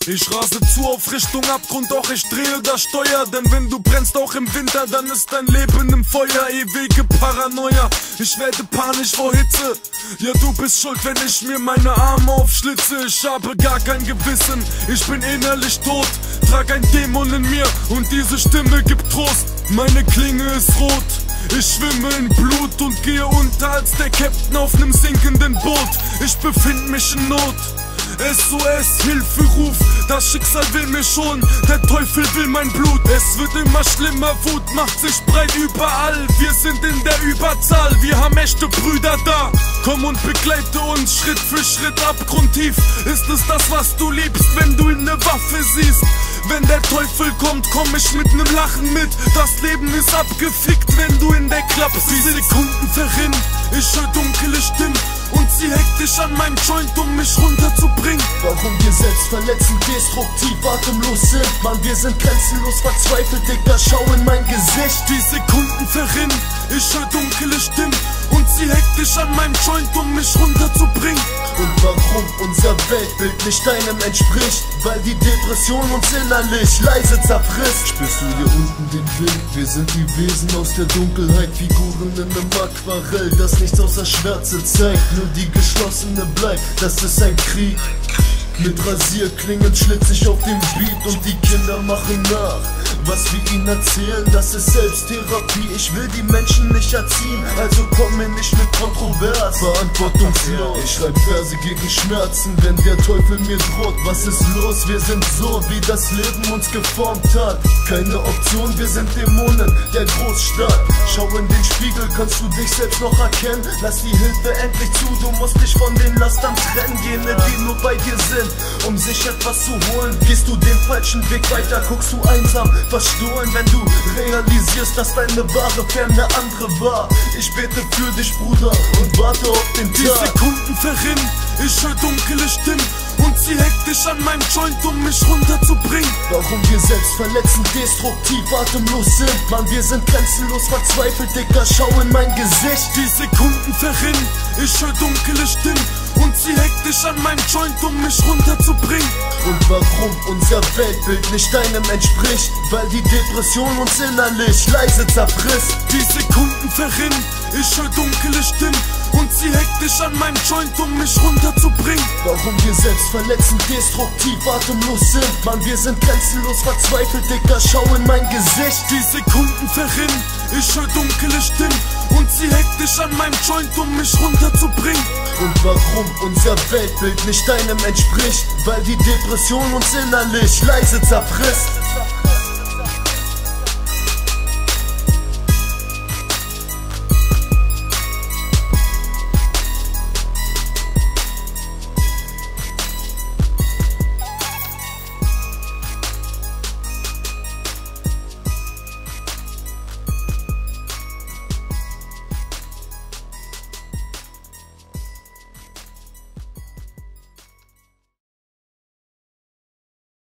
Ich rase zu auf Richtung Abgrund, doch ich drehe das Steuer. Denn wenn du brennst auch im Winter, dann ist dein Leben im Feuer. Ewige Paranoia, ich werde panisch vor Hitze. Ja, du bist schuld, wenn ich mir meine Arme aufschlitze. Ich habe gar kein Gewissen, ich bin innerlich tot. Trag ein Dämon in mir und diese Stimme gibt Trost. Meine Klinge ist rot, ich schwimme in Blut und gehe unter als der Captain auf nem sinkenden Boot. Ich befind mich in Not. SOS, Hilferuf, das Schicksal will mich schon, der Teufel will mein Blut. Es wird immer schlimmer, Wut macht sich breit überall. Wir sind in der Überzahl, wir haben echte Brüder da. Komm und begleite uns Schritt für Schritt abgrundtief. Ist es das, was du liebst, wenn du in ne Waffe siehst? Wenn der Teufel kommt, komm ich mit nem Lachen mit. Das Leben ist abgefickt, wenn du in der Klappe siehst. Die Sekunden verrinnen, ich hör dunkle Stimmen und sie hektisch an meinem Joint, um mich runterzubringen. Warum wir selbstverletzend, destruktiv, atemlos sind? Mann, wir sind grenzenlos verzweifelt, Digga, schau in mein Gesicht. Die Sekunden verrinnen, ich hör dunkle Stimmen und sie hektisch an meinem Joint, um mich runterzubringen. Und warum unser Weltbild nicht deinem entspricht? Weil die Depression uns innerlich leise zerfrisst. Spürst du hier unten den Wind? Wir sind die Wesen aus der Dunkelheit, Figuren in einem Aquarell, das nichts außer Schwärze zeigt, nur die geschlossene bleibt. Das ist ein Krieg. Mit Rasierklingen schlitz ich auf dem Beat und die Kinder machen nach, was wir ihnen erzählen, das ist Selbsttherapie. Ich will die Menschen nicht erziehen, also komm mir nicht mit Kontrovers. Verantwortungslos, ich schreib Verse gegen Schmerzen, wenn der Teufel mir droht. Was ist los? Wir sind so, wie das Leben uns geformt hat. Keine Option, wir sind Dämonen der Großstadt. Schau in den Spiegel, kannst du dich selbst noch erkennen? Lass die Hilfe endlich zu, du musst dich von den Lastern trennen. Jene, die nur bei dir sind, um sich etwas zu holen. Gehst du den falschen Weg weiter, guckst du einsam, verstohlen, wenn du realisierst, dass deine wahre Ferne eine andere war. Ich bete für dich, Bruder, und warte auf den Tag. Die Sekunden verrinnen, ich hör dunkle Stimmen und sie hektisch an meinem Joint, um mich runterzubringen. Warum wir selbstverletzend, destruktiv, atemlos sind? Mann, wir sind grenzenlos verzweifelt, Digga, schau in mein Gesicht. Die Sekunden verrinnen, ich hör dunkle Stimmen und sie hektisch an meinem Joint, um mich runterzubringen. Und warum unser Weltbild nicht deinem entspricht? Weil die Depression uns innerlich leise zerfrisst. Die Sekunden verrinnen, ich hör dunkle Stimmen und sie hektisch an meinem Joint, um mich runterzubringen. Warum wir selbstverletzend, destruktiv, atemlos sind? Mann, wir sind grenzenlos verzweifelt, Digga, schau in mein Gesicht. Die Sekunden verrinnen, ich hör dunkle Stimmen und sie hektisch an meinem Joint, um mich runterzubringen. Und warum unser Weltbild nicht deinem entspricht? Weil die Depression uns innerlich leise zerfrisst.